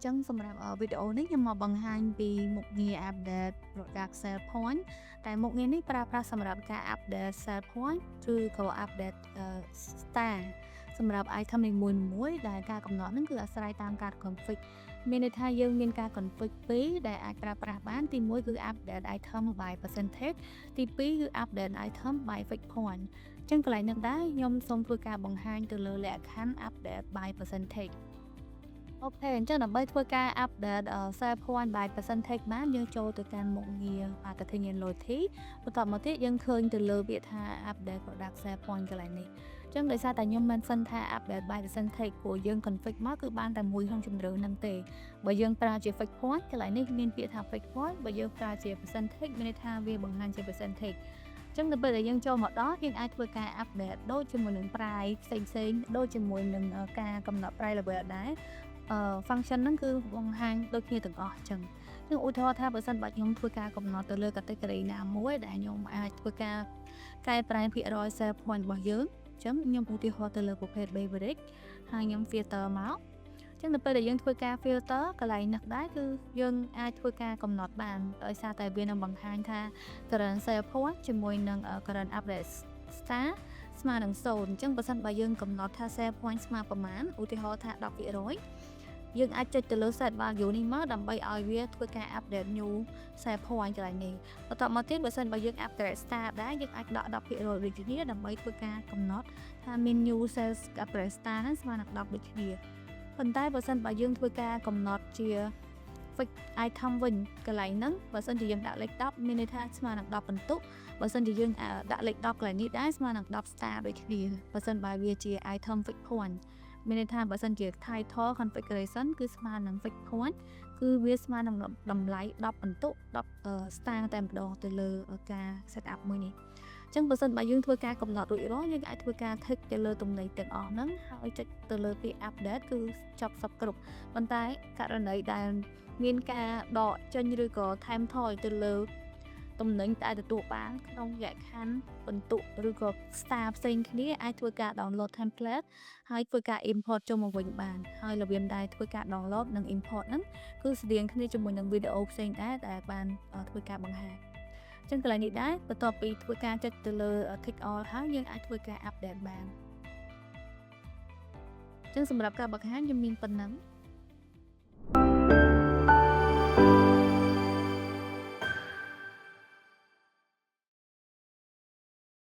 ចឹងសម្រាប់វីដេអូនេះខ្ញុំមកបង្ហាញពីមុខងារ update product sale point តែមុខងារនេះប្រើប្រាស់សម្រាប់ការ update sale point ឬក៏ update star សម្រាប់ item នីមួយៗដែលការកំណត់ហ្នឹងគឺអាស្រ័យតាមការ config មានន័យថាយើងមានការ config ពីរដែលអាចប្រើប្រាស់បានទី1គឺ update item by percentage ទី2គឺ update item by fix point ចឹងកន្លែងនេះដែរខ្ញុំសូមធ្វើការបង្ហាញទៅលើលក្ខខណ្ឌ update by percentage អូខេអញ្ចឹងដើម្បីធ្វើការ update sale point by percentage បានយើងចូលទៅកាន់មុខងារ marketing and loyalty បន្តមកទៀតយើងឃើញទៅលើពាក្យថា update product sale point កន្លែងនេះអញ្ចឹងដោយសារតែខ្ញុំមិនសិនថា update by percentage ព្រោះយើង config មកគឺបានតែមួយក្នុងជម្រើសហ្នឹងទេបើយើងប្រើជា fix point កន្លែងនេះមានពាក្យថា fix point បើយើងប្រើជា percentage មានន័យថាវាបង្ហាញជា percentage ចឹងទៅពេលដែលយើងចូលមកដល់យើងអាចធ្វើការ update ដូចជាមួយនឹង price ផ្សេងៗដូចជាមួយនឹងការកំណត់ price level ដែរfunction ហ្នឹងគឺបង្ហាញដូចគ្នាទាំងអស់អញ្ចឹងឧទាហរណ៍ថាបើសិនបើខ្ញុំធ្វើការកំណត់ទៅលើ category ណាមួយដែលខ្ញុំអាចធ្វើការកែប្រែភាគរយ sale point របស់យើងអញ្ចឹងខ្ញុំឧទាហរណ៍ទៅលើប្រភេទ beverage ហើយខ្ញុំ filter មកអញ្ចឹងទៅពេលដែលយើងធ្វើការ filter កន្លែងនេះដែរគឺយើងអាចធ្វើការកំណត់បានដោយសារតែវានឹងបង្ហាញថា current sale point ជាមួយនឹង current update star ស្មើនឹង0អញ្ចឹងបើសិនបើយើងកំណត់ថា sale point ស្មើប្រមាណឧទាហរណ៍ថា 10% យើងអាចចុចទៅលើ set value នេះមកដើម្បីឲ្យវាធ្វើការ update new sale point កន្លែងនេះបន្តមកទៀតបើសិនបើយើង upgrade star ដែរយើងអាចដក 10% ដូចគ្នាដើម្បីធ្វើការកំណត់ថាមាន new sales upgrade star ហ្នឹងស្មើនឹង10ដូចគ្នាប៉ុន្តែបើសិនបើយើងធ្វើការកំណត់ជា fix item វិញកន្លែងហ្នឹងបើសិនជាយើងដាក់លេខ10មានន័យថាស្មើនឹង10បន្ទុកបើសិនជាយើងដាក់លេខ10កន្លែងនេះដែរស្មើនឹង10 star ដូចគ្នាបើសិនបើវាជា item fix point មានន័យថាបើសិនជា title configuration គឺស្មើនឹង fix point គឺវាស្មើនឹងតម្លៃ10បន្ទុក10 star តែម្ដងទៅលើការ set up មួយនេះអញ្ចឹងបើសិនបើយើងធ្វើការកំណត់រួចរាល់យើងអាចធ្វើការ tick ទៅលើទំនិញទាំងអស់ហ្នឹងហើយចុចទៅលើពាក្យ update គឺចប់សពគ្រប់ប៉ុន្តែករណីដែលមានការដកចេញឬក៏ថែមថយទៅលើទំនិញដែលទទួលបានក្នុងលក្ខខណ្ឌបន្ទុកឬក៏ star ផ្សេងគ្នាអាចធ្វើការ download template ហើយធ្វើការ import ចូលមកវិញបានហើយរបៀបដែលធ្វើការ download និង import ហ្នឹងគឺស្តៀងគ្នាជាមួយនឹងវីដេអូផ្សេងដែរដែលបានធ្វើការបង្ហាញអញ្ចឹងកន្លែងនេះដែរបន្ទាប់ពីធ្វើការចុចទៅលើ tick all ហើយយើងអាចធ្វើការ update បានអញ្ចឹងសម្រាប់ការបង្ហាញខ្ញុំមានប៉ុណ្ណឹង